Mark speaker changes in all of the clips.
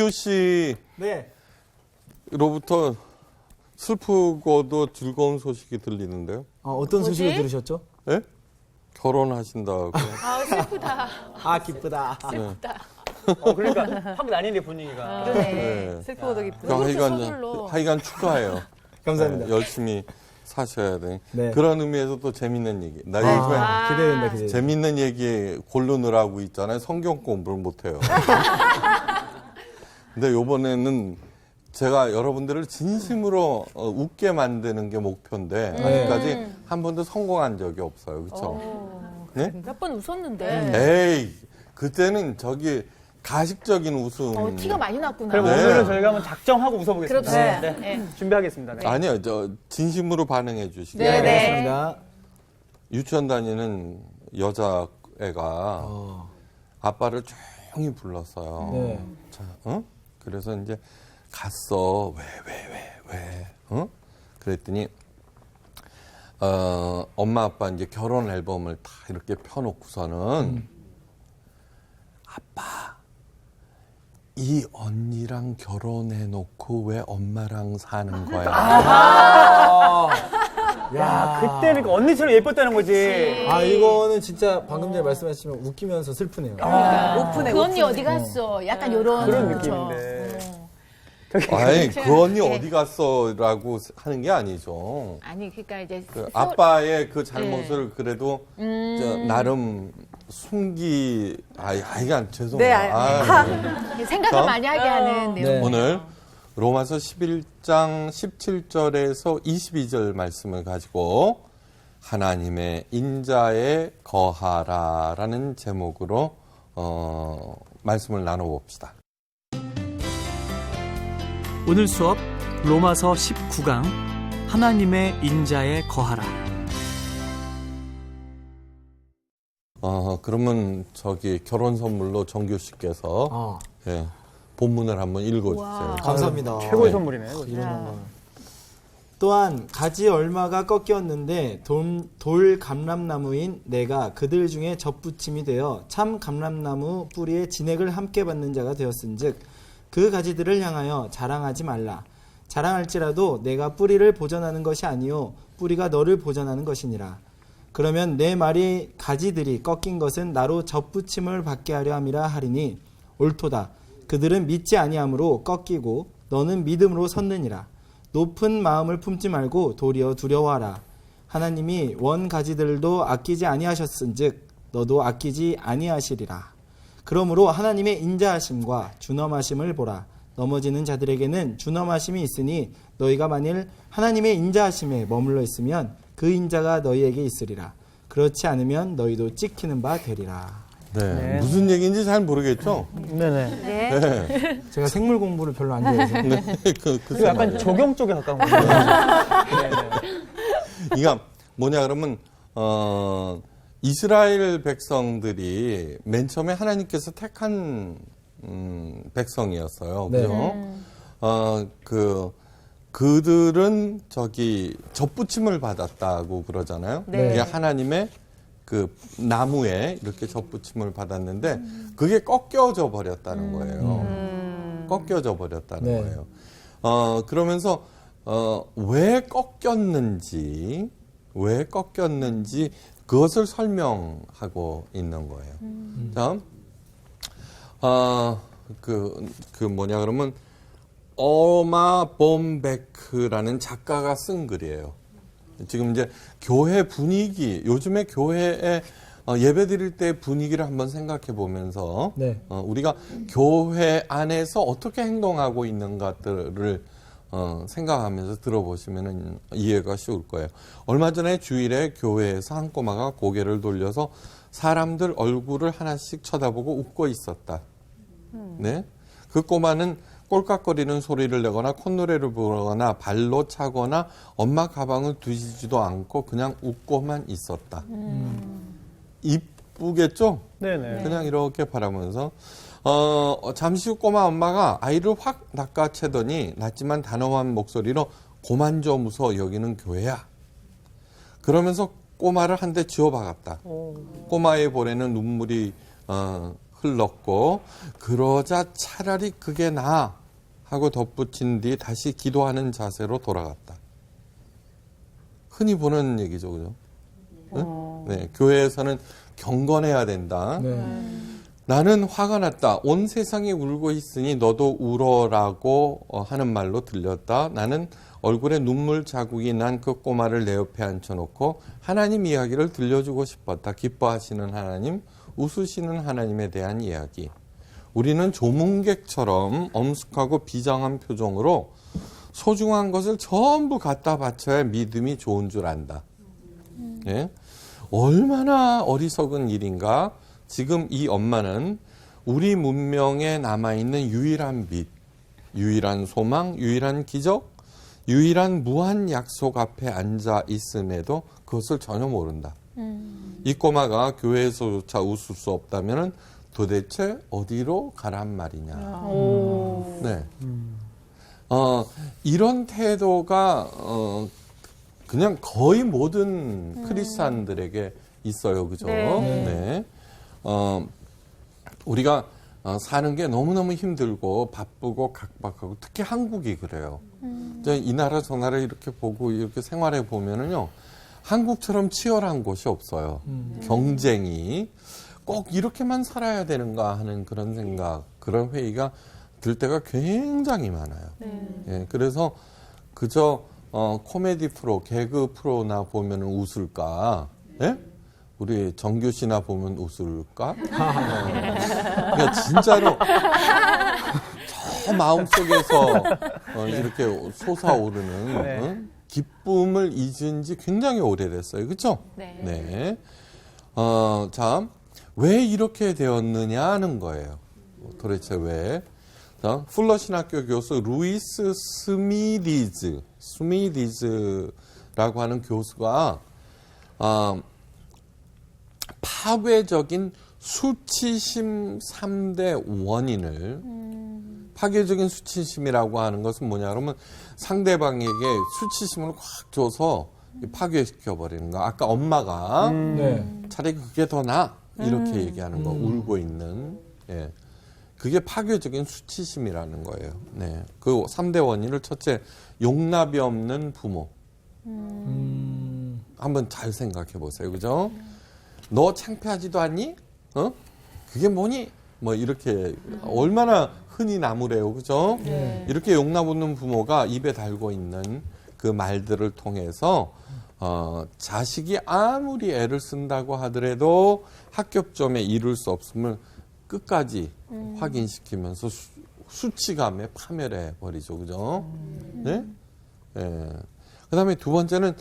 Speaker 1: 정규 씨로부터 슬프고도 즐거운 소식이 들리는데요.
Speaker 2: 어떤
Speaker 3: 뭐지?
Speaker 2: 소식을 들으셨죠?
Speaker 1: 예? 결혼하신다고.
Speaker 3: 아, 슬프다.
Speaker 2: 아, 기쁘다.
Speaker 3: 슬프다.
Speaker 4: 그러니까 확 나뉘네 분위기가.
Speaker 3: 그러네.
Speaker 1: 네.
Speaker 3: 슬프고도 기쁘고.
Speaker 1: 그러니까 하여간 축하해요.
Speaker 2: 감사합니다.
Speaker 1: 네, 열심히 사셔야 돼.
Speaker 2: 네.
Speaker 1: 그런 의미에서 또 재밌는 얘기. 나 요즘에
Speaker 2: 기대된다, 기대된다.
Speaker 1: 재밌는 얘기 고르느라고 있잖아요. 성경 공부를 못해요. 근데 요번에는 제가 여러분들을 진심으로 웃게 만드는 게 목표인데 아직까지 한 번도 성공한 적이 없어요. 그렇죠? 네?
Speaker 3: 몇 번 웃었는데.
Speaker 1: 에이, 그때는 저기 가식적인 웃음.
Speaker 3: 티가 많이 났구나.
Speaker 4: 그럼
Speaker 1: 네.
Speaker 4: 오늘은 저희가 한번 작정하고 웃어보겠습니다.
Speaker 3: 그렇습니다.
Speaker 4: 네.
Speaker 3: 네.
Speaker 4: 준비하겠습니다. 네.
Speaker 1: 아니요, 저 진심으로 반응해 주시기
Speaker 3: 네,
Speaker 1: 바랍니다.
Speaker 3: 네.
Speaker 2: 알겠습니다.
Speaker 1: 유치원 다니는 여자애가 아빠를 조용히 불렀어요.
Speaker 2: 네.
Speaker 1: 자, 그래서 이제 갔어. 왜? 그랬더니 엄마 아빠 이제 결혼 앨범을 다 이렇게 펴놓고서는 아빠 이 언니랑 결혼해놓고 왜 엄마랑 사는 거야?
Speaker 4: 야, 그때는 그 언니처럼 예뻤다는 거지.
Speaker 2: 이거는 진짜 방금 전에 말씀하셨지만 웃기면서 슬프네요.
Speaker 3: 오픈해. 그 언니 어디 갔어? 약간 요런.
Speaker 4: 그런
Speaker 3: 그쵸?
Speaker 4: 느낌인데.
Speaker 1: 아니 그 언니 어디 갔어라고 하는 게 아니죠.
Speaker 3: 아니, 그러니까 이제.
Speaker 1: 그 아빠의 그 잘못을 그래도 저 나름 이건 죄송해요.
Speaker 3: 네, 생각을 많이 하게 하는 내용.
Speaker 2: 네.
Speaker 1: 오늘 로마서 11장 17절에서 22절 말씀을 가지고 하나님의 인자에 거하라라는 제목으로 말씀을 나눠봅시다.
Speaker 5: 오늘 수업 로마서 19강 하나님의 인자에 거하라.
Speaker 1: 그러면 저기 결혼 선물로 정규 씨께서 예, 본문을 한번 읽어주세요.
Speaker 2: 감사합니다.
Speaker 4: 최고의 선물이네.
Speaker 2: 또한 가지 얼마가 꺾였는데 돌 감람나무인 내가 그들 중에 접붙임이 되어 참 감람나무 뿌리에 진액을 함께 받는 자가 되었은즉 그 가지들을 향하여 자랑하지 말라. 자랑할지라도 내가 뿌리를 보전하는 것이 아니요 뿌리가 너를 보전하는 것이니라. 그러면 내 말이 가지들이 꺾인 것은 나로 접붙임을 받게 하려 함이라 하리니 옳도다. 그들은 믿지 아니함으로 꺾이고 너는 믿음으로 섰느니라. 높은 마음을 품지 말고 도리어 두려워하라. 하나님이 원 가지들도 아끼지 아니하셨은즉 너도 아끼지 아니하시리라. 그러므로 하나님의 인자하심과 준엄하심을 보라. 넘어지는 자들에게는 준엄하심이 있으니 너희가 만일 하나님의 인자하심에 머물러 있으면 그 인자가 너희에게 있으리라. 그렇지 않으면 너희도 찍히는 바 되리라.
Speaker 1: 네, 무슨 얘기인지 잘 모르겠죠?
Speaker 4: 네네.
Speaker 1: 네.
Speaker 2: 제가 생물 공부를 별로 안 좋아해서.
Speaker 1: 네,
Speaker 4: 그리고 약간 적용 쪽에 가까운 거예요. 네네.
Speaker 1: 이게 뭐냐 그러면 이스라엘 백성들이 맨 처음에 하나님께서 택한 백성이었어요. 그죠? 그들은 저기 접붙임을 받았다고 그러잖아요.
Speaker 3: 네.
Speaker 1: 그게 하나님의 그 나무에 이렇게 접붙임을 받았는데 그게 꺾여져 버렸다는 거예요. 꺾여져 버렸다는
Speaker 2: 네.
Speaker 1: 거예요. 그러면서 왜 꺾였는지 그것을 설명하고 있는 거예요. 다음, 뭐냐 그러면 어마 봄베크라는 작가가 쓴 글이에요. 지금 이제 교회 분위기, 요즘에 교회에 예배 드릴 때 분위기를 한번 생각해 보면서
Speaker 2: 네.
Speaker 1: 우리가 교회 안에서 어떻게 행동하고 있는 것들을 생각하면서 들어보시면 이해가 쉬울 거예요. 얼마 전에 주일에 교회에서 한 꼬마가 고개를 돌려서 사람들 얼굴을 하나씩 쳐다보고 웃고 있었다. 네, 그 꼬마는 꼴깍거리는 소리를 내거나 콧노래를 부르거나 발로 차거나 엄마 가방을 뒤지지도 않고 그냥 웃고만 있었다. 이쁘겠죠?
Speaker 4: 네네.
Speaker 1: 그냥 이렇게 바라보면서 잠시 후 꼬마 엄마가 아이를 확 낚아채더니 낮지만 단호한 목소리로 고만 좀 웃어 여기는 교회야. 그러면서 꼬마를 한 대 쥐어박았다. 꼬마의 볼에는 눈물이 흘렀고 그러자 차라리 그게 나아 하고 덧붙인 뒤 다시 기도하는 자세로 돌아갔다. 흔히 보는 얘기죠, 그죠? 응? 네, 교회에서는 경건해야 된다. 나는 화가 났다. 온 세상이 울고 있으니 너도 울어라고 하는 말로 들렸다. 나는 얼굴에 눈물 자국이 난 그 꼬마를 내 옆에 앉혀놓고 하나님 이야기를 들려주고 싶었다. 기뻐하시는 하나님, 웃으시는 하나님에 대한 이야기. 우리는 조문객처럼 엄숙하고 비장한 표정으로 소중한 것을 전부 갖다 바쳐야 믿음이 좋은 줄 안다. 예? 얼마나 어리석은 일인가. 지금 이 엄마는 우리 문명에 남아있는 유일한 빛, 유일한 소망, 유일한 기적, 유일한 무한 약속 앞에 앉아 있음에도 그것을 전혀 모른다. 이 꼬마가 교회에서조차 웃을 수 없다면 도대체 어디로 가란 말이냐. 네. 이런 태도가 그냥 거의 모든 크리스찬들에게 있어요. 그죠? 네. 우리가 사는 게 너무너무 힘들고 바쁘고 각박하고 특히 한국이 그래요. 이 나라 저 나라 이렇게 보고 이렇게 생활해 보면은요. 한국처럼 치열한 곳이 없어요. 경쟁이 꼭 이렇게만 살아야 되는가 하는 그런 생각, 그런 회의가 들 때가 굉장히 많아요. 예, 그래서 그저 코미디 프로, 개그 프로나 보면 웃을까? 예? 우리 정규 씨나 보면 웃을까? 그러니까 진짜로 저 마음속에서 이렇게 솟아오르는 기쁨을 잊은 지 굉장히 오래됐어요. 그렇죠? 네. 자, 왜 이렇게 되었느냐 하는 거예요. 도대체 왜? 자, 풀러 신학교 교수 루이스 스미디즈라고 하는 교수가 파괴적인 수치심 3대 원인을 파괴적인 수치심이라고 하는 것은 뭐냐 그러면 상대방에게 수치심을 확 줘서 파괴시켜 버리는 거. 아까 엄마가 차라리 그게 더 나아 이렇게 얘기하는 거. 울고 있는. 예. 그게 파괴적인 수치심이라는 거예요. 네. 그 3대 원인을 첫째 용납이 없는 부모. 한번 잘 생각해 보세요. 그죠? 너 창피하지도 않니? 그게 뭐니? 뭐 이렇게 얼마나 흔히 나무래요. 그죠? 이렇게 용납 없는 부모가 입에 달고 있는 그 말들을 통해서 자식이 아무리 애를 쓴다고 하더라도 합격점에 이룰 수 없음을 끝까지 확인시키면서 수치감에 파멸해 버리죠. 그죠? 네? 예. 그 다음에 두 번째는,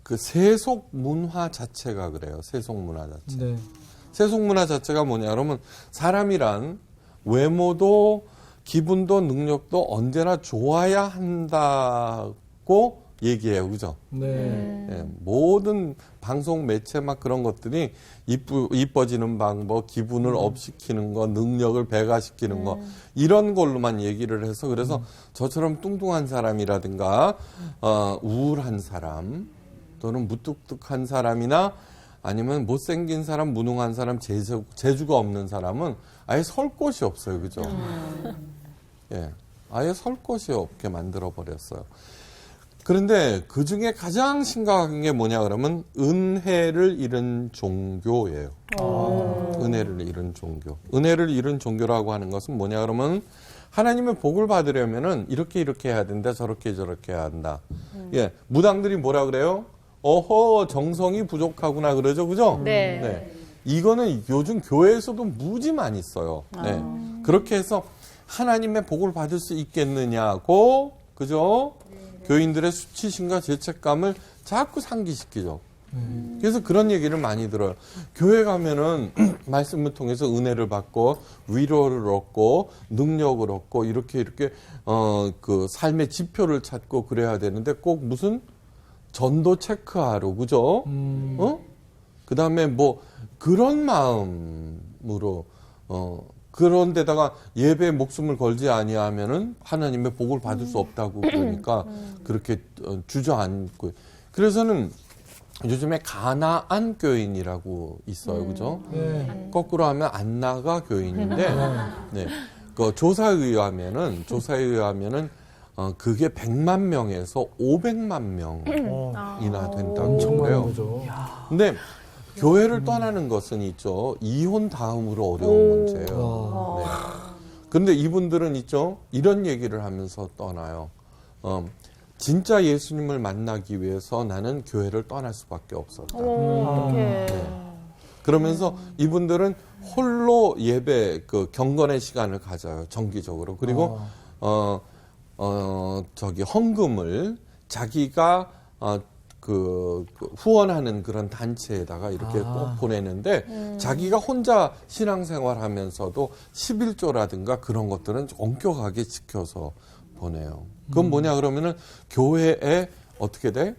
Speaker 1: 그 세속 문화 자체가 그래요. 세속 문화 자체.
Speaker 2: 네.
Speaker 1: 세속 문화 자체가 뭐냐 그러면 사람이란 외모도 기분도 능력도 언제나 좋아야 한다고 얘기해요. 그죠?
Speaker 2: 네.
Speaker 1: 예, 모든 방송 매체 막 그런 것들이 이뻐지는 방법, 기분을 업시키는 거, 능력을 배가시키는 거 이런 걸로만 얘기를 해서 그래서 저처럼 뚱뚱한 사람이라든가 우울한 사람 또는 무뚝뚝한 사람이나 아니면 못생긴 사람, 무능한 사람, 재주가 없는 사람은 아예 설 곳이 없어요. 그죠? 예, 아예 설 곳이 없게 만들어 버렸어요. 그런데 그 중에 가장 심각한 게 뭐냐 그러면 은혜를 잃은 종교예요. 은혜를 잃은 종교. 은혜를 잃은 종교라고 하는 것은 뭐냐 그러면 하나님의 복을 받으려면은 이렇게 해야 된다, 저렇게 해야 한다. 예, 무당들이 뭐라 그래요? 어허, 정성이 부족하구나 그러죠, 그죠? 네. 이거는 요즘 교회에서도 무지 많이 써요. 네. 그렇게 해서 하나님의 복을 받을 수 있겠느냐고, 그죠? 교인들의 수치심과 죄책감을 자꾸 상기시키죠. 그래서 그런 얘기를 많이 들어요. 교회 가면은 말씀을 통해서 은혜를 받고 위로를 얻고 능력을 얻고 이렇게 그 삶의 지표를 찾고 그래야 되는데 꼭 무슨 전도 체크하러, 그죠? 그 다음에 뭐 그런 마음으로 그런 데다가 예배에 목숨을 걸지 아니하면은 하나님의 복을 받을 수 없다고 그러니까 그렇게 주저앉고. 그래서는 요즘에 가나안 교인이라고 있어요, 그죠?
Speaker 2: 네.
Speaker 1: 거꾸로 하면 안나가 교인인데, 네. 그 조사에 의하면은 그게 100만 명에서 500만 명이나 된다고
Speaker 2: 엄청 많은
Speaker 1: 그래요.
Speaker 2: 거죠.
Speaker 1: 근데 교회를 떠나는 것은 있죠. 이혼 다음으로 어려운 문제예요. 네. 근데 이분들은 있죠. 이런 얘기를 하면서 떠나요. 진짜 예수님을 만나기 위해서 나는 교회를 떠날 수밖에 없었다.
Speaker 3: 어떡해.
Speaker 1: 그러면서 이분들은 홀로 예배 그 경건의 시간을 가져요. 정기적으로. 그리고 헌금을 자기가 그 후원하는 그런 단체에다가 이렇게 꼭 보내는데 자기가 혼자 신앙생활하면서도 11조라든가 그런 것들은 엄격하게 지켜서 보내요. 그건 뭐냐 그러면은 교회에 어떻게 돼?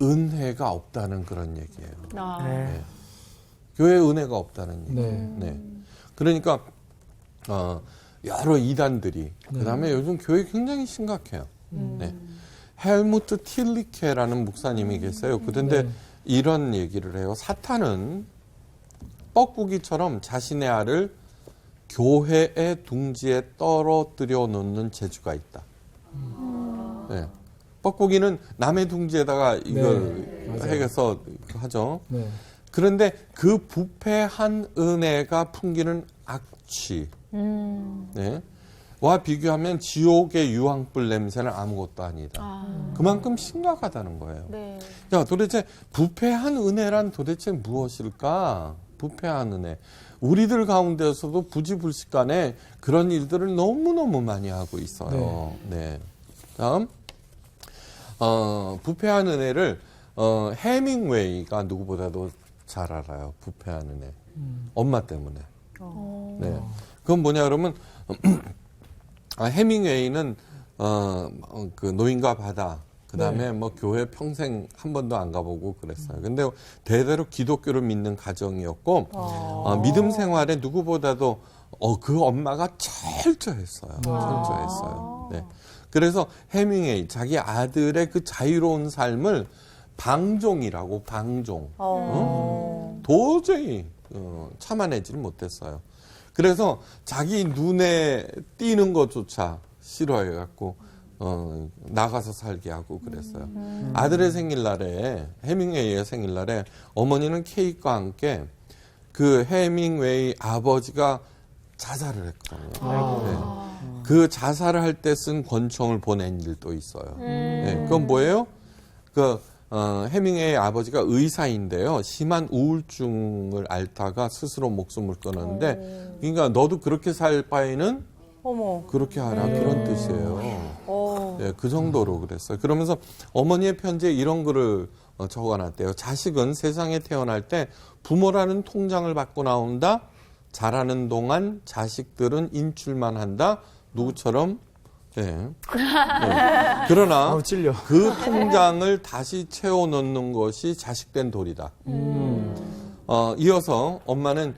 Speaker 1: 은혜가 없다는 그런 얘기예요. 네. 교회에 은혜가 없다는 얘기.
Speaker 2: 네.
Speaker 1: 네. 그러니까 여러 이단들이 그다음에 요즘 교회 굉장히 심각해요. 네. 헬무트 틸리케라는 목사님이 계세요. 그런데 이런 얘기를 해요. 사탄은 뻐꾸기처럼 자신의 알을 교회의 둥지에 떨어뜨려 놓는 재주가 있다. 네. 뻐꾸기는 남의 둥지에다가 이걸 해서 하죠.
Speaker 2: 네.
Speaker 1: 그런데 그 부패한 은혜가 풍기는 악취, 네. 와 비교하면 지옥의 유황불 냄새는 아무것도 아니다. 그만큼 심각하다는 거예요.
Speaker 3: 네.
Speaker 1: 야, 도대체 부패한 은혜란 도대체 무엇일까? 부패한 은혜. 우리들 가운데서도 부지불식간에 그런 일들을 너무너무 많이 하고 있어요. 네. 다음, 부패한 은혜를 해밍웨이가 누구보다도 잘 알아요. 부패한 은혜. 엄마 때문에. 네. 그건 뭐냐 그러면 해밍웨이는 그 노인과 바다 그다음에 뭐 교회 평생 한 번도 안 가보고 그랬어요. 근데 대대로 기독교를 믿는 가정이었고 믿음 생활에 누구보다도 그 엄마가 철저했어요. 철저했어요. 네. 그래서 해밍웨이 자기 아들의 그 자유로운 삶을 방종이라고 방종. 도저히 참아내지를 못했어요. 그래서 자기 눈에 띄는 것조차 싫어해갖고 나가서 살게 하고 그랬어요. 아들의 생일날에 해밍웨이의 생일날에 어머니는 케이크와 함께 그 해밍웨이 아버지가 자살을 했거든요. 네. 그 자살을 할 때 쓴 권총을 보낸 일도 있어요. 네. 그건 뭐예요? 해밍웨이 아버지가 의사인데요. 심한 우울증을 앓다가 스스로 목숨을 끊었는데, 그러니까 너도 그렇게 살 바에는 그렇게 하라 그런 뜻이에요. 네, 그 정도로 그랬어요. 그러면서 어머니의 편지에 이런 글을 적어놨대요. 자식은 세상에 태어날 때 부모라는 통장을 받고 나온다. 자라는 동안 자식들은 인출만 한다. 누구처럼? 네. 네. 그러나
Speaker 2: 찔려.
Speaker 1: 그 통장을 다시 채워넣는 것이 자식된 도리다. 이어서 엄마는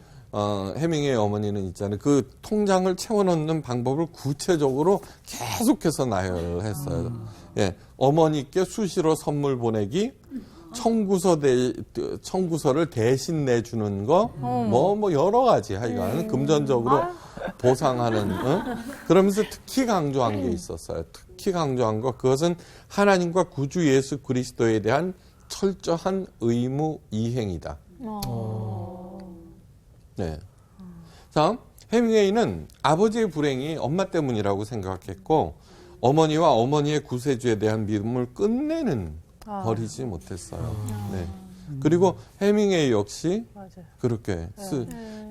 Speaker 1: 해밍웨이 어머니는 있잖아요. 그 통장을 채워넣는 방법을 구체적으로 계속해서 나열했어요. 예, 어머니께 수시로 선물 보내기, 청구서를 대신 내주는 거, 뭐 여러 가지 하여간 금전적으로 보상하는. 그러면서 특히 강조한 게 있었어요. 특히 강조한 거 그것은 하나님과 구주 예수 그리스도에 대한 철저한 의무 이행이다. 네. 자, 해밍웨이는 아버지의 불행이 엄마 때문이라고 생각했고 어머니와 어머니의 구세주에 대한 믿음을 끝내는 버리지 못했어요. 네. 그리고 해밍웨이 역시 그렇게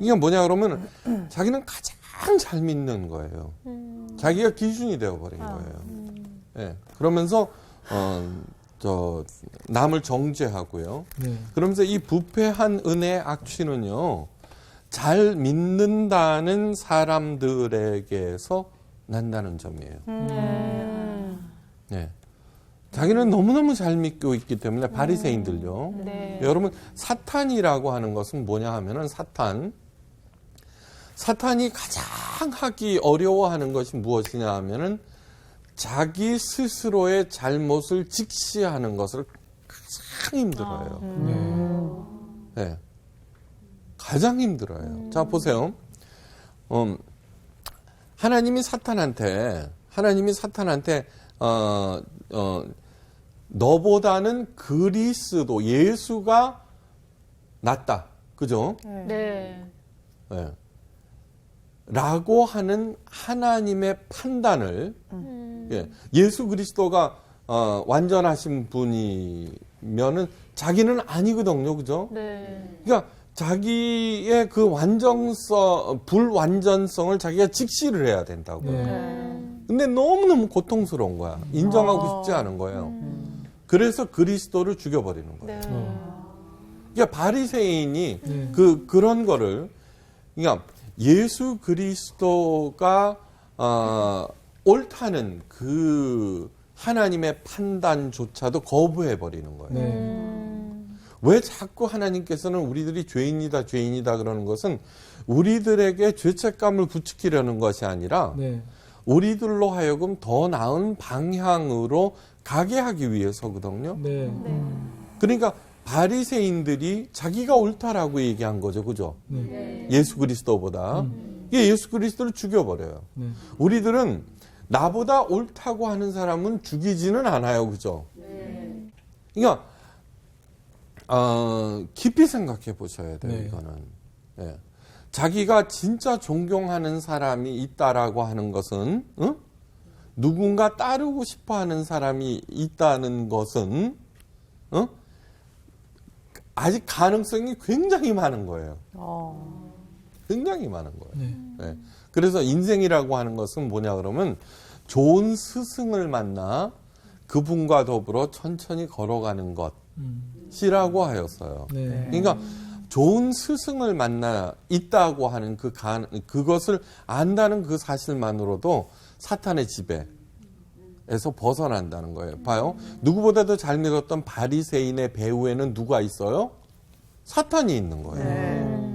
Speaker 1: 이게 뭐냐 그러면 자기는 가장 잘 믿는 거예요. 자기가 기준이 되어버린 거예요. 네. 그러면서 남을 정죄하고요.
Speaker 2: 네.
Speaker 1: 그러면서 이 부패한 은혜의 악취는요. 잘 믿는다는 사람들에게서 난다는 점이에요. 네. 자기는 너무너무 잘 믿고 있기 때문에 바리새인들요.
Speaker 3: 네.
Speaker 1: 여러분 사탄이라고 하는 것은 뭐냐 하면은 사탄이 가장 하기 어려워하는 것이 무엇이냐 하면은 자기 스스로의 잘못을 직시하는 것을 가장 힘들어요. 네. 가장 힘들어요. 자, 보세요. 하나님이 사탄한테 너보다는 그리스도 예수가 낫다. 그죠?
Speaker 3: 네.
Speaker 1: 네. 라고 하는 하나님의 판단을 예수 그리스도가 완전하신 분이면은 자기는 아니거든요. 그죠?
Speaker 3: 네.
Speaker 1: 그러니까 자기의 그 불완전성을 자기가 직시를 해야 된다고. 근데 너무너무 고통스러운 거야. 인정하고 싶지 않은 거예요. 그래서 그리스도를 죽여버리는 거예요. 그러니까 바리새인이 그런 거를, 그러니까 예수 그리스도가 옳다는 그 하나님의 판단조차도 거부해 버리는 거예요. 왜 자꾸 하나님께서는 우리들이 죄인이다 그러는 것은 우리들에게 죄책감을 부추기려는 것이 아니라 우리들로 하여금 더 나은 방향으로 가게 하기 위해서거든요. 그러니까 바리새인들이 자기가 옳다라고 얘기한 거죠. 그죠? 예수 그리스도보다. 예수 그리스도를 죽여버려요. 우리들은 나보다 옳다고 하는 사람은 죽이지는 않아요. 그죠? 그러니까 깊이 생각해 보셔야 돼요. 이거는. 예. 자기가 진짜 존경하는 사람이 있다라고 하는 것은, 누군가 따르고 싶어 하는 사람이 있다는 것은, 아직 가능성이 굉장히 많은 거예요. 굉장히 많은 거예요. 예. 그래서 인생이라고 하는 것은 뭐냐 그러면 좋은 스승을 만나 그분과 더불어 천천히 걸어가는 것이라고 하였어요. 그러니까 좋은 스승을 만나 있다고 하는 그것을 안다는 그 사실만으로도 사탄의 지배에서 벗어난다는 거예요. 봐요. 누구보다도 잘 믿었던 바리새인의 배후에는 누가 있어요? 사탄이 있는 거예요.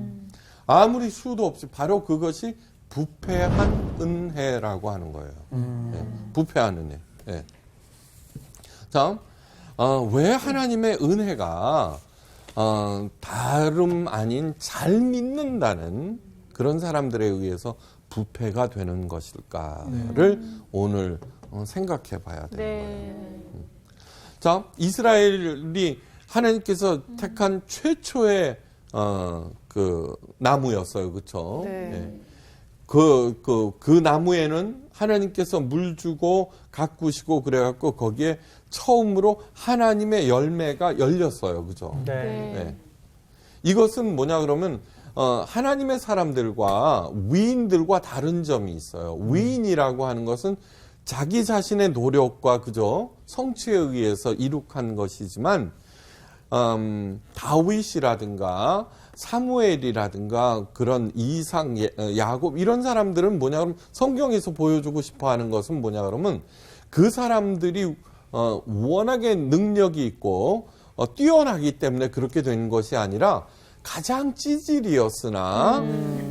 Speaker 1: 아무리 수도 없이 바로 그것이 부패한 은혜라고 하는 거예요. 부패한 은혜. 네. 자, 왜 하나님의 은혜가 다름 아닌 잘 믿는다는 그런 사람들에 의해서 부패가 되는 것일까를 오늘 생각해 봐야 되는 거예요. 자, 이스라엘이 하나님께서 택한 최초의 그 나무였어요. 그렇죠? 네. 그 나무에는 하나님께서 물 주고 가꾸시고 그래갖고 거기에 처음으로 하나님의 열매가 열렸어요. 그죠? 네. 이것은 뭐냐 그러면 하나님의 사람들과 위인들과 다른 점이 있어요. 위인이라고 하는 것은 자기 자신의 노력과 그죠? 성취에 의해서 이룩한 것이지만 다윗이라든가 사무엘이라든가 그런 이삭, 야곱 이런 사람들은 뭐냐 그러면 성경에서 보여주고 싶어 하는 것은 뭐냐 그러면 그 사람들이 워낙에 능력이 있고 뛰어나기 때문에 그렇게 된 것이 아니라 가장 찌질이었으나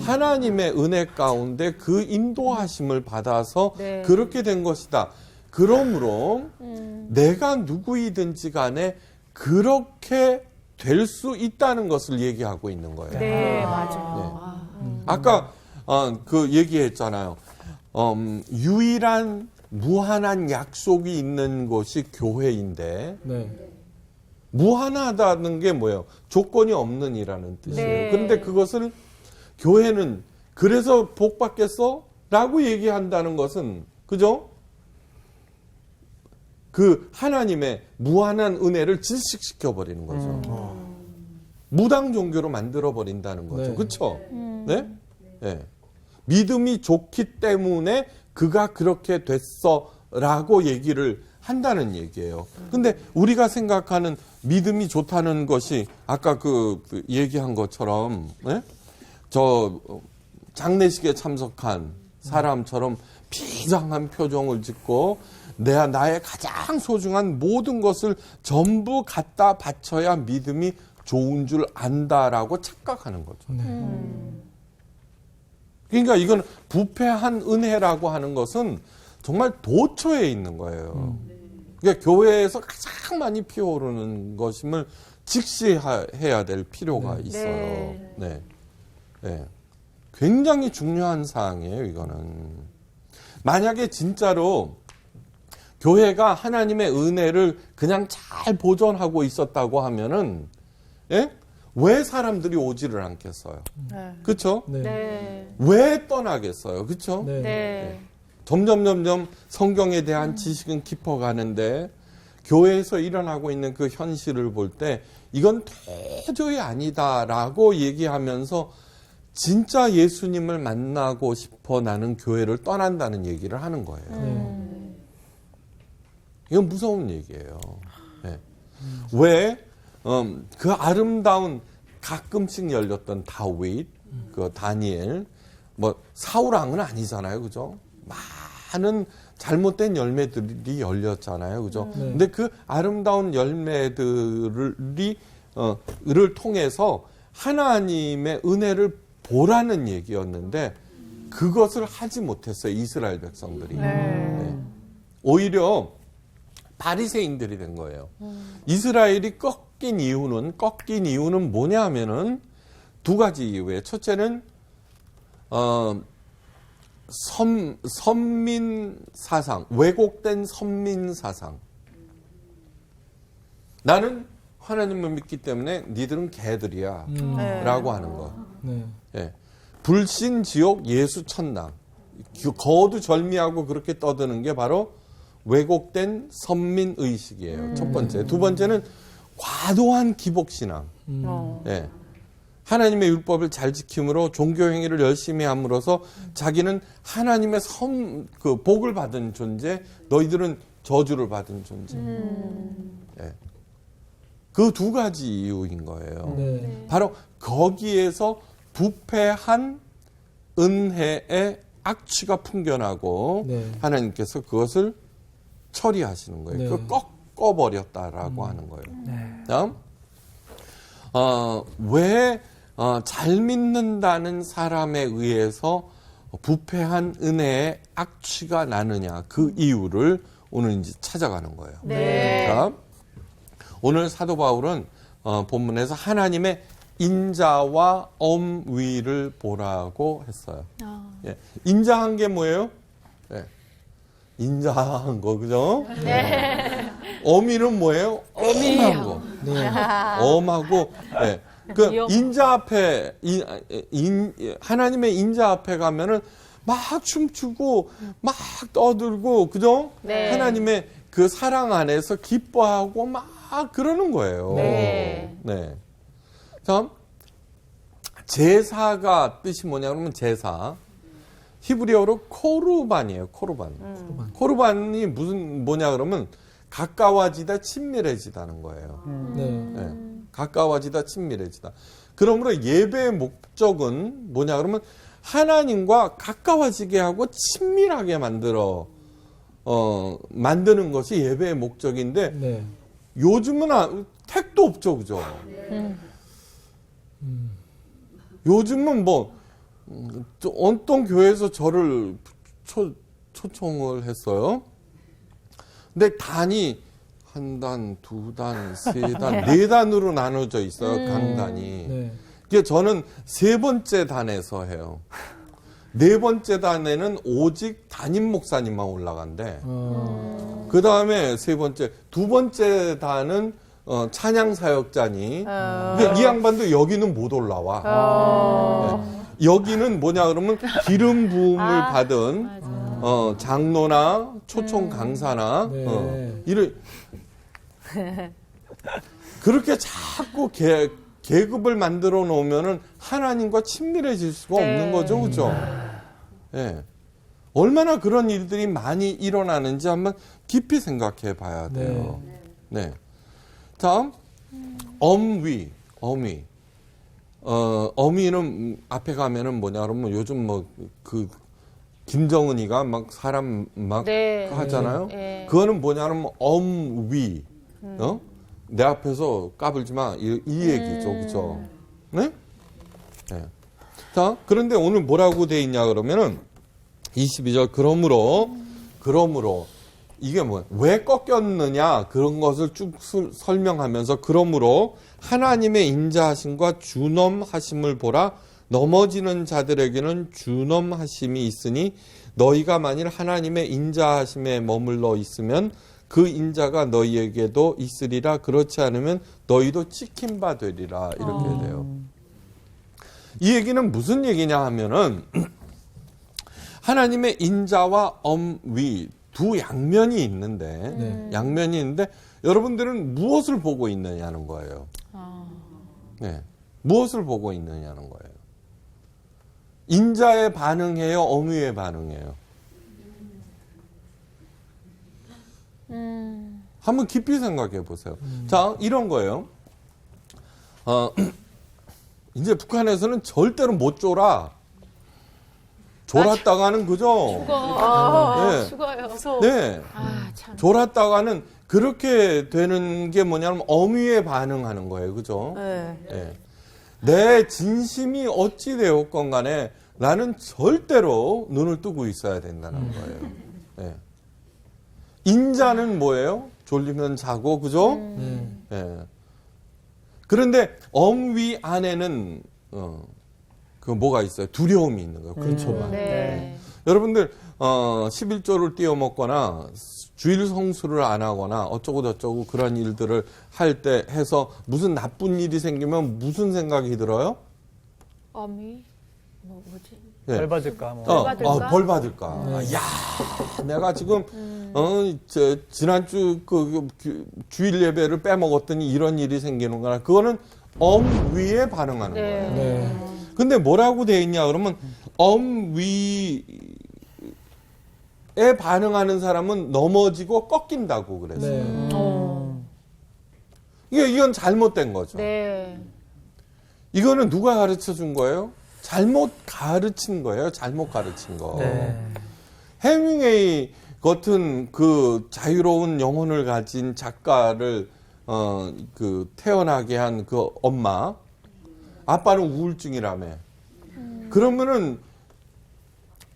Speaker 1: 하나님의 은혜 가운데 그 인도하심을 받아서 그렇게 된 것이다. 그러므로 내가 누구이든지 간에 그렇게 될 수 있다는 것을 얘기하고 있는 거예요.
Speaker 3: 네, 맞아요.
Speaker 1: 아까 그 얘기했잖아요. 유일한 무한한 약속이 있는 곳이 교회인데 무한하다는 게 뭐예요? 조건이 없는 이라는 뜻이에요. 그런데 그것을 교회는 그래서 복 받겠어? 라고 얘기한다는 것은 그죠? 그 하나님의 무한한 은혜를 질식시켜 버리는 거죠. 무당 종교로 만들어 버린다는 거죠. 그렇죠? 네? 네. 믿음이 좋기 때문에 그가 그렇게 됐어라고 얘기를 한다는 얘기예요. 근데 우리가 생각하는 믿음이 좋다는 것이 아까 그 얘기한 것처럼 저 장례식에 참석한 사람처럼 비장한 표정을 짓고 나의 가장 소중한 모든 것을 전부 갖다 바쳐야 믿음이 좋은 줄 안다라고 착각하는 거죠. 그러니까 이건 부패한 은혜라고 하는 것은 정말 도처에 있는 거예요. 그러니까 교회에서 가장 많이 피어오르는 것임을 직시해야 될 필요가 있어요. 네. 네. 굉장히 중요한 사항이에요, 이거는. 만약에 진짜로 교회가 하나님의 은혜를 그냥 잘 보존하고 있었다고 하면은, 예? 왜 사람들이 오지를 않겠어요?
Speaker 3: 네.
Speaker 1: 그쵸?
Speaker 2: 네.
Speaker 3: 네.
Speaker 1: 왜 떠나겠어요? 그쵸?
Speaker 2: 네.
Speaker 3: 네.
Speaker 1: 점점 성경에 대한 지식은 깊어가는데 교회에서 일어나고 있는 그 현실을 볼 때 이건 도저히 아니다라고 얘기하면서 진짜 예수님을 만나고 싶어 나는 교회를 떠난다는 얘기를 하는 거예요. 이건 무서운 얘기예요. 네. 왜? 그 아름다운 가끔씩 열렸던 다윗, 그 다니엘, 뭐 사울왕은 아니잖아요, 그죠? 많은 잘못된 열매들이 열렸잖아요, 그죠? 근데 그 아름다운 열매들을 통해서 하나님의 은혜를 보라는 얘기였는데 그것을 하지 못했어요, 이스라엘 백성들이. 네. 오히려 바리새인들이 된 거예요. 이스라엘이 꺾인 이유는 뭐냐 하면은 두 가지 이유예요. 첫째는 선민 사상, 왜곡된 선민 사상. 나는 하나님을 믿기 때문에 니들은 개들이야 라고 하는 거.
Speaker 2: 네.
Speaker 1: 예. 불신 지옥 예수 천당. 거두절미하고 그렇게 떠드는 게 바로 왜곡된 선민 의식이에요. 첫 번째. 두 번째는 과도한 기복신앙. 예. 하나님의 율법을 잘 지킴으로 종교 행위를 열심히 함으로써 자기는 하나님의 그 복을 받은 존재, 너희들은 저주를 받은 존재. 예. 그 두 가지 이유인 거예요.
Speaker 2: 네.
Speaker 1: 바로 거기에서 부패한 은혜의 악취가 풍겨나고
Speaker 2: 네.
Speaker 1: 하나님께서 그것을 처리하시는 거예요.
Speaker 2: 네.
Speaker 1: 그걸 꺾어버렸다라고 하는 거예요. 다음, 왜 잘 믿는다는 사람에 의해서 부패한 은혜의 악취가 나느냐, 그 이유를 오늘 이제 찾아가는 거예요.
Speaker 3: 네.
Speaker 1: 다음, 오늘 사도 바울은 본문에서 하나님의 인자와 엄위를 보라고 했어요. 예. 인자한 게 뭐예요? 예. 인자한 거, 그죠?
Speaker 3: 네.
Speaker 1: 엄위는 뭐예요? 엄한 거.
Speaker 2: 네.
Speaker 1: 엄하고, 예. 그 인자 앞에, 하나님의 인자 앞에 가면은 막 춤추고, 막 떠들고, 그죠?
Speaker 3: 네.
Speaker 1: 하나님의 그 사랑 안에서 기뻐하고 막 그러는 거예요.
Speaker 3: 네.
Speaker 1: 네. 다음, 제사가 뜻이 뭐냐 그러면 제사. 히브리어로 코르반이에요. 코르반. 코르반이 뭐냐 그러면 가까워지다, 친밀해지다는 거예요.
Speaker 2: 네.
Speaker 1: 네. 가까워지다, 친밀해지다. 그러므로 예배의 목적은 뭐냐 그러면 하나님과 가까워지게 하고 친밀하게 만드는 것이 예배의 목적인데
Speaker 2: 네.
Speaker 1: 요즘은 택도 없죠, 그죠? 요즘은 어떤 교회에서 저를 초청을 했어요. 근데 단이 한 단, 두 단, 세 단, 네 단으로 나눠져 있어요, 강단이.
Speaker 2: 네.
Speaker 1: 그래서 저는 세 번째 단에서 해요. 네 번째 단에는 오직 담임 목사님만 올라간대. 그 다음에 두 번째 단은 찬양 사역자니. 근데 이 양반도 여기는 못 올라와. 네. 여기는 뭐냐 그러면 기름 부음을 받은 장로나 초청 강사나
Speaker 2: 네.
Speaker 1: 그렇게 자꾸 계급을 만들어 놓으면은 하나님과 친밀해질 수가 없는 거죠, 그죠? 예. 얼마나 그런 일들이 많이 일어나는지 한번 깊이 생각해 봐야 돼요. 네. 다음, 엄위. 어미는 앞에 가면은 뭐냐 그러면 요즘 김정은이가 막 사람 막
Speaker 3: 네.
Speaker 1: 하잖아요.
Speaker 3: 네.
Speaker 1: 그거는 뭐냐 그러면 엄위. 내 앞에서 까불지 마. 이 얘기죠. 그죠? 네? 네. 자, 그런데 오늘 뭐라고 돼 있냐 그러면은 22절 그러므로 이게 왜 꺾였느냐 그런 것을 쭉 설명하면서 그러므로 하나님의 인자하심과 준엄하심을 보라. 넘어지는 자들에게는 준엄하심이 있으니 너희가 만일 하나님의 인자하심에 머물러 있으면 그 인자가 너희에게도 있으리라. 그렇지 않으면 너희도 찍힌 바 되리라. 이렇게 돼요. 이 얘기는 무슨 얘기냐 하면은 하나님의 인자와 엄위 두 양면이 있는데 양면이 있는데 여러분들은 무엇을 보고 있느냐는 거예요. 네, 무엇을 보고 있느냐는 거예요. 인자에 반응해요, 엄위에 반응해요. 한번 깊이 생각해 보세요. 자, 이런 거예요. 이제 북한에서는 절대로 못 쫄아. 졸았다가는 그죠?
Speaker 3: 죽어.
Speaker 1: 네.
Speaker 3: 죽어요. 무서워.
Speaker 1: 네.
Speaker 3: 아, 참.
Speaker 1: 졸았다가는 그렇게 되는 게 뭐냐면 엄위에 반응하는 거예요. 그죠?
Speaker 6: 네.
Speaker 1: 네. 내 진심이 어찌 되었건 간에 나는 절대로 눈을 뜨고 있어야 된다는 거예요. 네. 인자는 뭐예요? 졸리면 자고, 그죠? 네. 그런데 엄위 안에는 그 뭐가 있어요? 두려움이 있는 거예요. 그렇죠.
Speaker 3: 네.
Speaker 1: 여러분들 11조를 띄워먹거나 주일 성수를 안 하거나 어쩌고 저쩌고 그런 일들을 할 때 해서 무슨 나쁜 일이 생기면 무슨 생각이 들어요?
Speaker 3: 어미? 뭐지?
Speaker 1: 예.
Speaker 4: 벌 받을까? 뭐.
Speaker 3: 받을까?
Speaker 1: 벌 받을까? 야, 내가 지금 지난주 그 주일 예배를 빼먹었더니 이런 일이 생기는구나. 그거는 엄위에 반응하는 거예요.
Speaker 2: 네.
Speaker 1: 근데 뭐라고 돼 있냐 그러면 엄위에 반응하는 사람은 넘어지고 꺾인다고 그랬어요. 이건 잘못된 거죠.
Speaker 3: 네.
Speaker 1: 이거는 누가 가르쳐 준 거예요? 잘못 가르친 거예요. 잘못 가르친 거.
Speaker 4: 네.
Speaker 1: 해밍웨이 같은 그 자유로운 영혼을 가진 작가를 그 태어나게 한 그 엄마, 아빠는 우울증이라며. 그러면은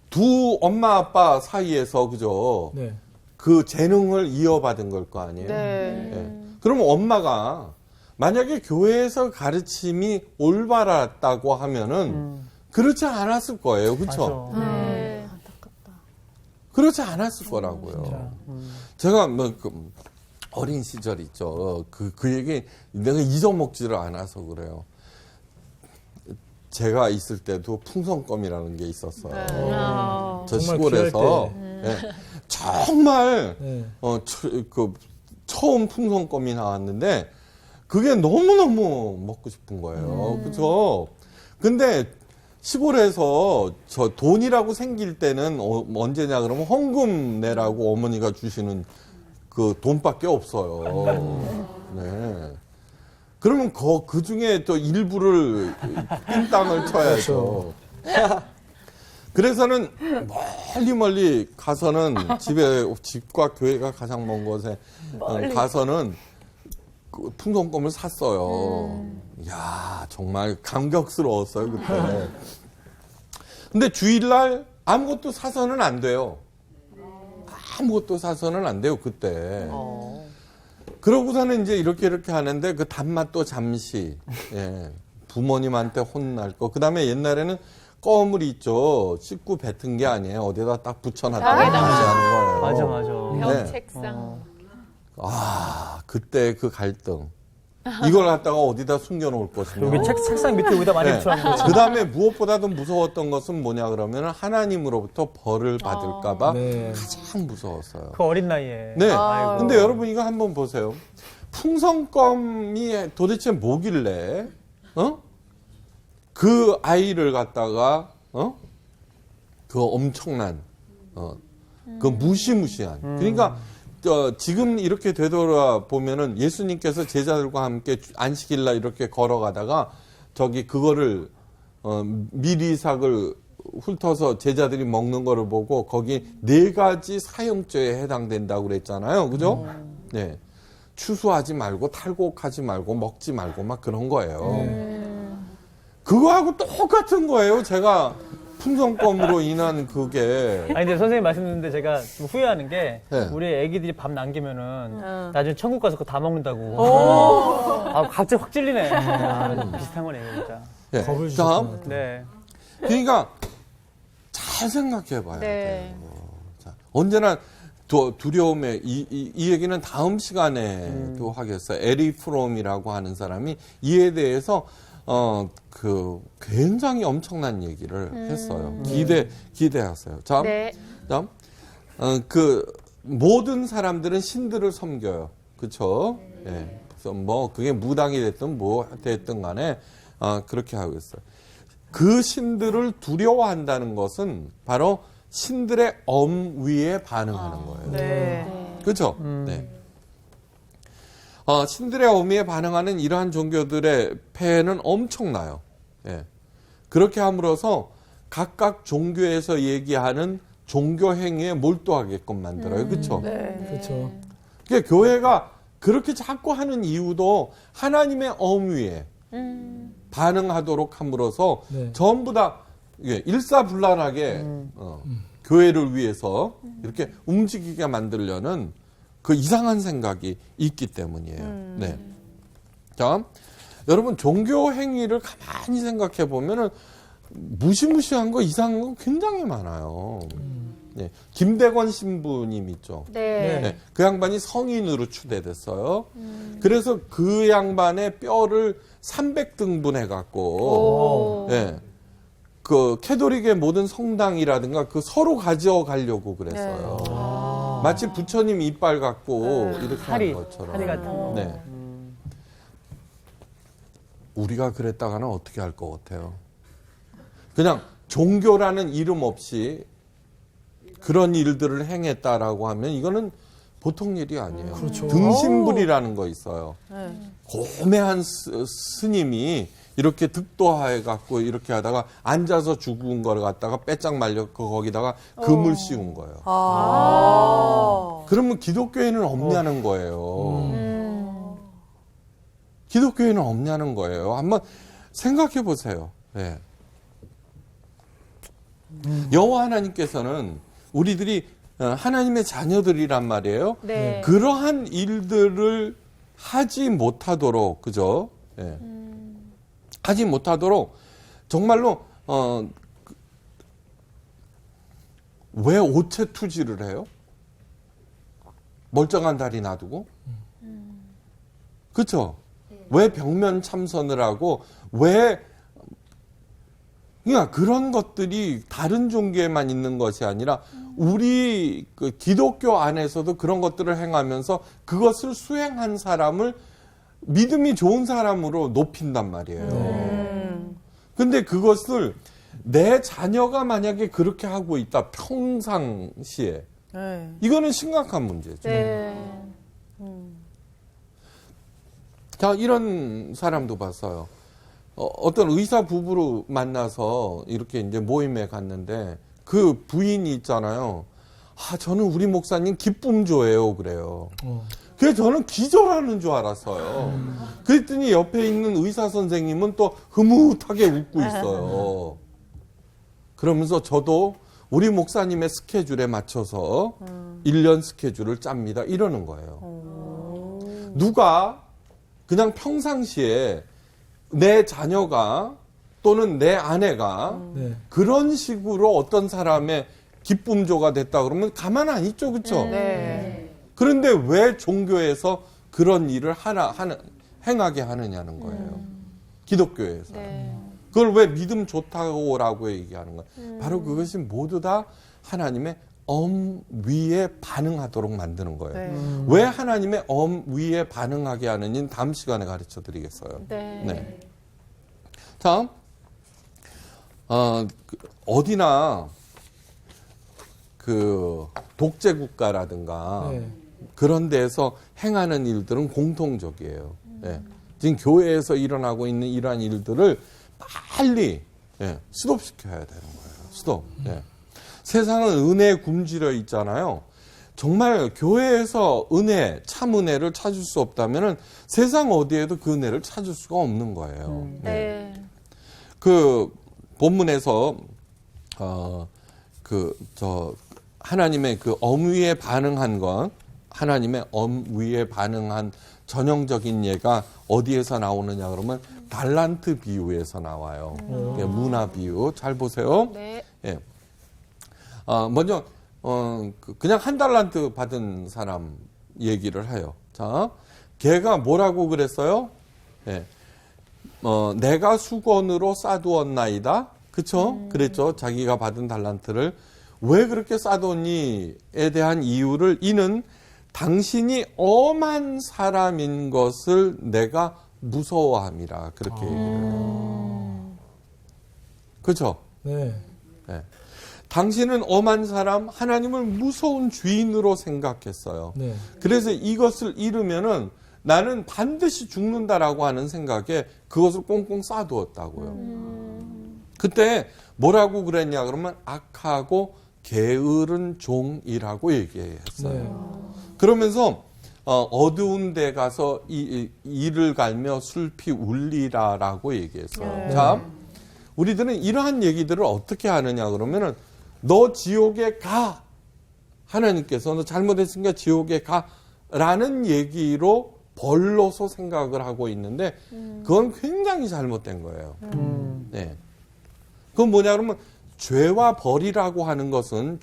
Speaker 1: 두 엄마 아빠 사이에서 그죠?
Speaker 2: 네.
Speaker 1: 그 재능을 이어받은 걸 거 아니에요?
Speaker 3: 네.
Speaker 1: 예. 그럼 엄마가 만약에 교회에서 가르침이 올바랐다고 하면은 그렇지 않았을 거예요. 그렇죠?
Speaker 4: 맞아.
Speaker 3: 네.
Speaker 1: 그렇지 않았을 거라고요. 제가 그 어린 시절 있죠. 그 얘기 내가 잊어먹지를 않아서 그래요. 제가 있을 때도 풍선껌이라는 게 있었어요. 저
Speaker 2: 정말
Speaker 1: 시골에서 예. 정말
Speaker 2: 네.
Speaker 1: 처음 풍선껌이 나왔는데 그게 너무너무 먹고 싶은 거예요. 그죠? 근데 시골에서 저 돈이라고 생길 때는 언제냐 그러면 헌금 내라고 어머니가 주시는 그 돈밖에 없어요. 네. 그러면 그 중에 또 일부를 띵땅을 쳐야죠. 그래서는 멀리 가서는 집과 교회가 가장 먼 곳에 가서는 그 풍선껌을 샀어요. 이야, 정말 감격스러웠어요, 그때. 근데 주일날 아무것도 사서는 안 돼요. 아무것도 사서는 안 돼요, 그때. 그러고서는 이제 이렇게 하는데 그 단맛도 잠시, 예, 부모님한테 혼날 거. 그 다음에 옛날에는 껌을 있죠. 씻고 뱉은 게 아니에요. 어디다 딱 붙여놨다가 다시 하는 거예요.
Speaker 4: 맞아, 맞아.
Speaker 3: 벽
Speaker 1: 네.
Speaker 3: 책상.
Speaker 1: 그때 그 갈등. 이걸 갖다가 어디다 숨겨놓을 것이냐.
Speaker 4: 여기 책상 밑에 여기다 많이 붙여놓은 거지.
Speaker 1: 그 다음에 무엇보다도 무서웠던 것은 뭐냐 그러면 하나님으로부터 벌을 받을까봐
Speaker 2: 네.
Speaker 1: 가장 무서웠어요.
Speaker 4: 그 어린 나이에.
Speaker 1: 네.
Speaker 4: 아이고.
Speaker 1: 근데 여러분 이거 한번 보세요. 풍선껌이 도대체 뭐길래, 그 아이를 갖다가, 그 엄청난, 그 무시무시한. 그러니까, 지금 이렇게 되돌아보면은 예수님께서 제자들과 함께 안식일날 이렇게 걸어가다가 그거를, 미리삭을 훑어서 제자들이 먹는 거를 보고 거기 4가지 사형죄에 해당된다고 그랬잖아요. 그죠? 네. 추수하지 말고 탈곡하지 말고 먹지 말고 막 그런 거예요. 그거하고 똑같은 거예요. 제가 풍선껌으로 인한 그게
Speaker 4: 아니 근데 선생님 말씀 듣는데 제가 좀 후회하는 게
Speaker 1: 네.
Speaker 4: 우리 애기들이 밥 남기면은 나중에 천국 가서 그거 다 먹는다고. 아 갑자기 확 찔리네. 비슷한 거네요 진짜.
Speaker 1: 예.
Speaker 2: 겁을
Speaker 1: 다음.
Speaker 2: 주셨구나.
Speaker 4: 네.
Speaker 1: 그러니까 잘 생각해 봐야
Speaker 3: 네.
Speaker 1: 돼요. 자, 언제나 두려움에 이 얘기는 다음 시간에도 하겠어요. 에리 프롬이라고 하는 사람이 이에 대해서 굉장히 엄청난 얘기를 했어요. 기대하세요. 자,
Speaker 3: 네.
Speaker 1: 다음 모든 사람들은 신들을 섬겨요. 그렇죠? 예. 그래서 뭐 그게 무당이 됐든 뭐 됐든 간에 그렇게 하고 있어요. 그 신들을 두려워한다는 것은 바로 신들의 엄위에 반응하는 거예요.
Speaker 3: 네.
Speaker 1: 그렇죠? 네. 신들의 엄위에 반응하는 이러한 종교들의 폐해는 엄청나요. 예. 그렇게 함으로써 각각 종교에서 얘기하는 종교 행위에 몰두하게끔 만들어요. 그렇죠?
Speaker 3: 네.
Speaker 2: 그렇죠.
Speaker 1: 그러니까 교회가 그렇게 자꾸 하는 이유도 하나님의 엄위에 반응하도록 함으로써
Speaker 2: 네.
Speaker 1: 전부 다 일사불란하게 교회를 위해서 이렇게 움직이게 만들려는 그 이상한 생각이 있기 때문이에요. 네. 자, 여러분 종교 행위를 가만히 생각해 보면은 무시무시한 거 이상한 거 굉장히 많아요. 네. 김대건 신부님 있죠.
Speaker 3: 네.
Speaker 1: 네, 그 양반이 성인으로 추대됐어요. 그래서 그 양반의 뼈를 300등분 해갖고,
Speaker 3: 오.
Speaker 1: 예, 그 캐톨릭의 모든 성당이라든가 그 서로 가져가려고 그랬어요. 마치 부처님 이빨 갖고 이렇게
Speaker 4: 사리,
Speaker 1: 하는 것처럼.
Speaker 4: 사리 같은 거.
Speaker 1: 네. 우리가 그랬다가는 어떻게 할 것 같아요? 그냥 종교라는 이름 없이 그런 일들을 행했다라고 하면 이거는 보통 일이 아니에요.
Speaker 2: 그렇죠.
Speaker 1: 등신불이라는 거 있어요. 고매한 스님이 이렇게 득도해 갖고 이렇게 하다가 앉아서 죽은 걸 갖다가 빼짝 말려 거기다가 금을 씌운 거예요. 그러면 기독교에는 없냐는 거예요. 기독교에는 없냐는 거예요. 한번 생각해 보세요. 네. 여호와 하나님께서는 우리들이 하나님의 자녀들이란 말이에요.
Speaker 3: 네.
Speaker 1: 그러한 일들을 하지 못하도록, 그죠? 예. 하지 못하도록 정말로 왜 오체 투지를 해요? 멀쩡한 다리 놔두고, 그렇죠? 왜 벽면 참선을 하고 왜 그러니까 그런 것들이 다른 종교에만 있는 것이 아니라 우리 그 기독교 안에서도 그런 것들을 행하면서 그것을 수행한 사람을 믿음이 좋은 사람으로 높인단 말이에요. 근데 그것을 내 자녀가 만약에 그렇게 하고 있다 평상시에 이거는 심각한 문제죠.
Speaker 3: 네.
Speaker 1: 자, 이런 사람도 봤어요. 어떤 의사 부부로 만나서 이렇게 이제 모임에 갔는데 그 부인이 있잖아요. 저는 우리 목사님 기쁨조예요. 그래요. 그래서 저는 기절하는 줄 알았어요. 그랬더니 옆에 있는 의사 선생님은 또 흐뭇하게 웃고 있어요. 그러면서 저도 우리 목사님의 스케줄에 맞춰서 1년 스케줄을 짭니다. 이러는 거예요. 누가 그냥 평상시에 내 자녀가 또는 내 아내가
Speaker 2: 네.
Speaker 1: 그런 식으로 어떤 사람의 기쁨조가 됐다 그러면 가만 안 있죠. 그렇죠?
Speaker 3: 네.
Speaker 1: 그런데 왜 종교에서 그런 일을 행하게 하느냐는 거예요. 기독교에서.
Speaker 3: 네.
Speaker 1: 그걸 왜 믿음 좋다고라고 얘기하는 거예요. 바로 그것이 모두 다 하나님의 엄위에 반응하도록 만드는 거예요. 왜 하나님의 엄위에 반응하게 하는지는 다음 시간에 가르쳐 드리겠어요.
Speaker 3: 네.
Speaker 1: 네. 자, 어디나 그 독재 국가라든가
Speaker 2: 네.
Speaker 1: 그런 데에서 행하는 일들은 공통적이에요. 예. 지금 교회에서 일어나고 있는 이러한 일들을 빨리 스톱시켜야 되는 거예요. 스톱. 예. 세상은 은혜에 굶주려 있잖아요. 정말 교회에서 은혜, 참 은혜를 찾을 수 없다면 세상 어디에도 그 은혜를 찾을 수가 없는 거예요.
Speaker 3: 네.
Speaker 1: 그 본문에서 하나님의 그 엄위에 반응한 건, 하나님의 엄위에 반응한 전형적인 예가 어디에서 나오느냐 그러면 달란트 비유에서 나와요. 문화 비유. 잘 보세요.
Speaker 3: 네.
Speaker 1: 예. 먼저 그냥 한 달란트 받은 사람 얘기를 해요. 자, 걔가 뭐라고 그랬어요? 예. 내가 수건으로 싸두었나이다. 그쵸? 그랬죠. 자기가 받은 달란트를 왜 그렇게 싸뒀니에 대한 이유를 이는 당신이 엄한 사람인 것을 내가 무서워함이라. 그렇게 얘기를 해요. 그쵸?
Speaker 2: 네.
Speaker 1: 네. 당신은 엄한 사람, 하나님을 무서운 주인으로 생각했어요.
Speaker 2: 네.
Speaker 1: 그래서 이것을 잃으면은 나는 반드시 죽는다라고 하는 생각에 그것을 꽁꽁 싸두었다고요. 그때 뭐라고 그랬냐 그러면 악하고 게으른 종이라고 얘기했어요.
Speaker 2: 네.
Speaker 1: 그러면서 어두운 데 가서 이를 갈며 슬피 울리라라고 얘기했어요. 자, 우리들은 이러한 얘기들을 어떻게 하느냐 그러면은 너 지옥에 가. 하나님께서 너 잘못했으니까 지옥에 가라는 얘기로 벌로서 생각을 하고 있는데 그건 굉장히 잘못된 거예요. 네. 그건 뭐냐 그러면 죄와 벌이라고 하는 것은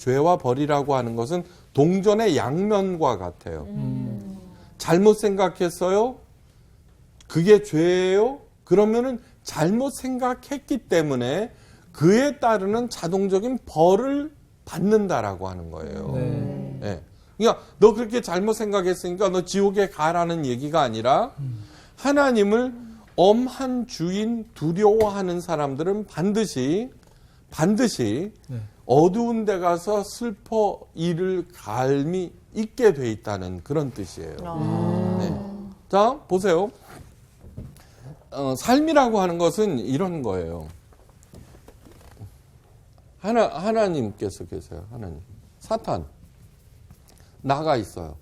Speaker 1: 동전의 양면과 같아요. 잘못 생각했어요? 그게 죄예요? 그러면은 잘못 생각했기 때문에 그에 따르는 자동적인 벌을 받는다라고 하는 거예요.
Speaker 2: 네.
Speaker 1: 네. 그러니까 너 그렇게 잘못 생각했으니까 너 지옥에 가라는 얘기가 아니라 하나님을 엄한 주인 두려워하는 사람들은 반드시
Speaker 2: 네.
Speaker 1: 어두운 데 가서 슬퍼 이를 갈미 있게 돼 있다는 그런 뜻이에요. 네. 자, 보세요. 삶이라고 하는 것은 이런 거예요. 하나님께서 계세요. 하나님. 사탄. 나가 있어요.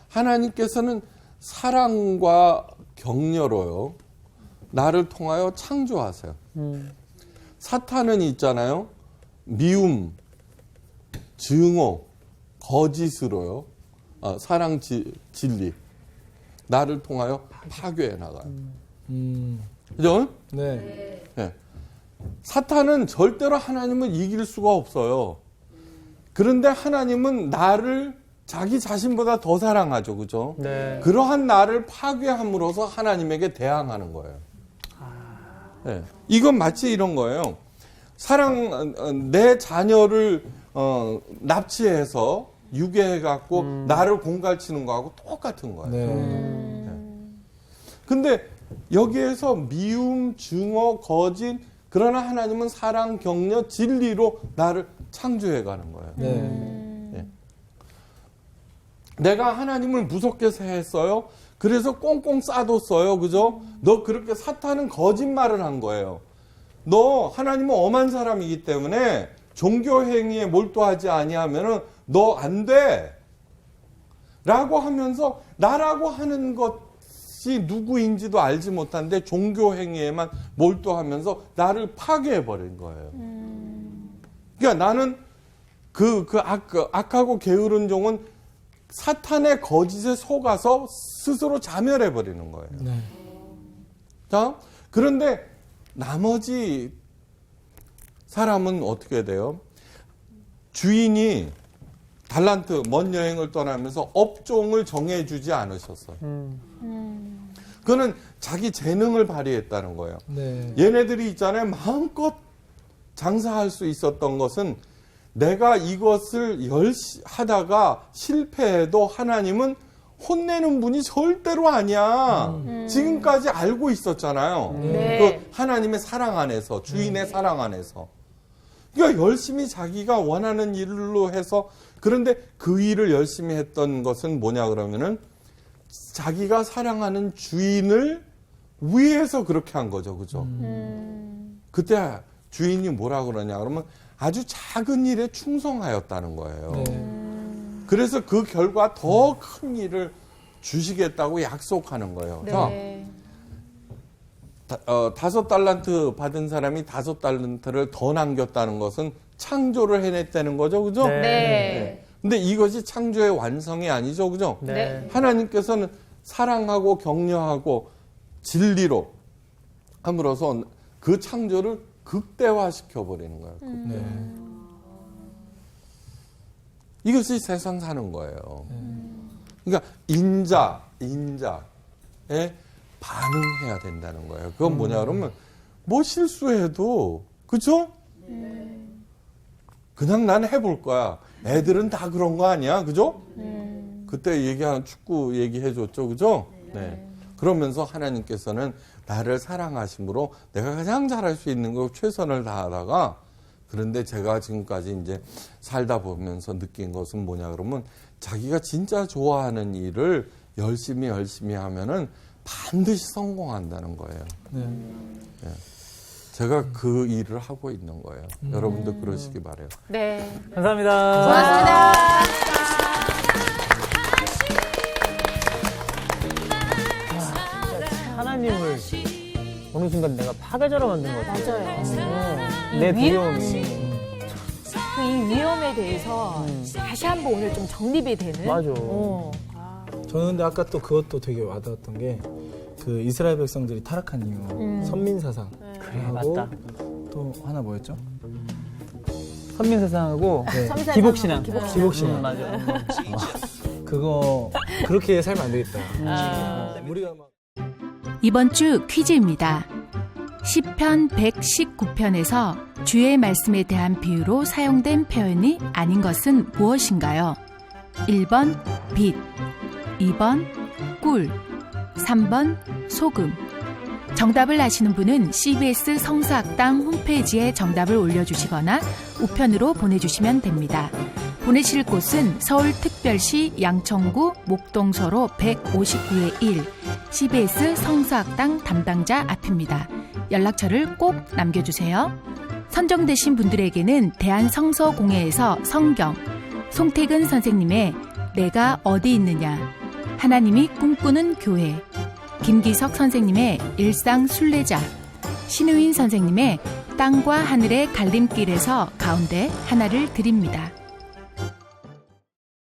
Speaker 1: 하나님께서는 사랑과 격려로요. 나를 통하여 창조하세요. 사탄은 있잖아요. 미움, 증오, 거짓으로요. 사랑, 진리. 나를 통하여 파괴해 나가요. 그죠?
Speaker 2: 네.
Speaker 1: 네. 사탄은 절대로 하나님을 이길 수가 없어요. 그런데 하나님은 나를 자기 자신보다 더 사랑하죠. 그죠?
Speaker 4: 네.
Speaker 1: 그러한 나를 파괴함으로써 하나님에게 대항하는 거예요. 네. 이건 마치 이런 거예요. 내 자녀를 납치해서 유괴해갖고 나를 공갈치는 거하고 똑같은 거예요.
Speaker 2: 네.
Speaker 1: 근데 여기에서 미움, 증오, 거짓, 그러나 하나님은 사랑, 격려, 진리로 나를 창조해가는 거예요.
Speaker 2: 네.
Speaker 1: 내가 하나님을 무섭게 했어요. 그래서 꽁꽁 싸뒀어요. 그죠? 너 그렇게 사탄은 거짓말을 한 거예요. 너 하나님은 엄한 사람이기 때문에 종교 행위에 몰두하지 아니하면은 너 안 돼. 라고 하면서 나라고 하는 것이 누구인지도 알지 못한데 종교 행위에만 몰두하면서 나를 파괴해 버린 거예요. 그러니까 나는 악하고 게으른 종은 사탄의 거짓에 속아서 스스로 자멸해 버리는 거예요.
Speaker 2: 네.
Speaker 1: 자, 그런데 나머지 사람은 어떻게 돼요? 주인이 달란트 먼 여행을 떠나면서 업종을 정해주지 않으셨어요. 그거는 자기 재능을 발휘했다는 거예요.
Speaker 2: 네.
Speaker 1: 얘네들이 있잖아요. 마음껏 장사할 수 있었던 것은 내가 이것을 하다가 실패해도 하나님은 혼내는 분이 절대로 아니야. 지금까지 알고 있었잖아요.
Speaker 3: 네.
Speaker 1: 그 하나님의 사랑 안에서, 주인의 사랑 안에서. 그러니까 열심히 자기가 원하는 일로 해서, 그런데 그 일을 열심히 했던 것은 뭐냐 그러면은 자기가 사랑하는 주인을 위해서 그렇게 한 거죠. 그죠? 그때 주인이 뭐라 그러냐 그러면 아주 작은 일에 충성하였다는 거예요.
Speaker 2: 네.
Speaker 1: 그래서 그 결과 더 큰 일을 주시겠다고 약속하는 거예요. 자,
Speaker 3: 네.
Speaker 1: 5달란트 받은 사람이 5달란트를 더 남겼다는 것은 창조를 해냈다는 거죠, 그죠?
Speaker 4: 네.
Speaker 3: 네.
Speaker 1: 근데 이것이 창조의 완성이 아니죠, 그죠?
Speaker 4: 네.
Speaker 1: 하나님께서는 사랑하고 격려하고 진리로 함으로써 그 창조를 극대화시켜 버리는 거예요.
Speaker 2: 네.
Speaker 1: 이것이 세상 사는 거예요. 그러니까 인자에 반응해야 된다는 거예요. 그건 뭐냐 그러면 뭐 실수해도 그죠? 그냥 난 해볼 거야. 애들은 다 그런 거 아니야, 그죠? 그때 얘기한 축구 얘기해줬죠, 그죠? 네. 그러면서 하나님께서는 나를 사랑하심으로 내가 가장 잘할 수 있는 거 최선을 다하다가 그런데 제가 지금까지 이제 살다 보면서 느낀 것은 뭐냐 그러면 자기가 진짜 좋아하는 일을 열심히 하면은 반드시 성공한다는 거예요. 네. 제가 그 일을 하고 있는 거예요. 여러분도 그러시기 바래요.
Speaker 3: 네.
Speaker 4: 감사합니다.
Speaker 3: 고맙습니다.
Speaker 4: 하나님을 어느 순간 내가 파괴자로 만든 것 같아요.
Speaker 3: 맞아요.
Speaker 4: 내
Speaker 3: 이
Speaker 4: 두려움이.
Speaker 3: 이 위험에 대해서 다시 한번 오늘 좀 정립이 되는.
Speaker 4: 맞아.
Speaker 2: 저는 근데 아까 또 그것도 되게 와닿았던 게 그 이스라엘 백성들이 타락한 이유 선민사상 하고
Speaker 4: 맞다.
Speaker 2: 또 하나 뭐였죠?
Speaker 4: 선민사상하고
Speaker 2: 네.
Speaker 4: 기복신앙.
Speaker 2: 기복신앙.
Speaker 4: 맞아.
Speaker 2: 그거 그렇게 살면 안 되겠다. 우리가 막
Speaker 6: 이번 주 퀴즈입니다. 시편 119편에서 주의 말씀에 대한 비유로 사용된 표현이 아닌 것은 무엇인가요? 1번 빛, 2번 꿀, 3번 소금. 정답을 아시는 분은 CBS 성서학당 홈페이지에 정답을 올려주시거나 우편으로 보내주시면 됩니다. 보내실 곳은 서울특별시 양천구 목동서로 159의 1 CBS 성서학당 담당자 앞입니다. 연락처를 꼭 남겨주세요. 선정되신 분들에게는 대한성서공회에서 성경, 송태근 선생님의 내가 어디 있느냐, 하나님이 꿈꾸는 교회, 김기석 선생님의 일상 순례자, 신우인 선생님의 땅과 하늘의 갈림길에서 가운데 하나를 드립니다.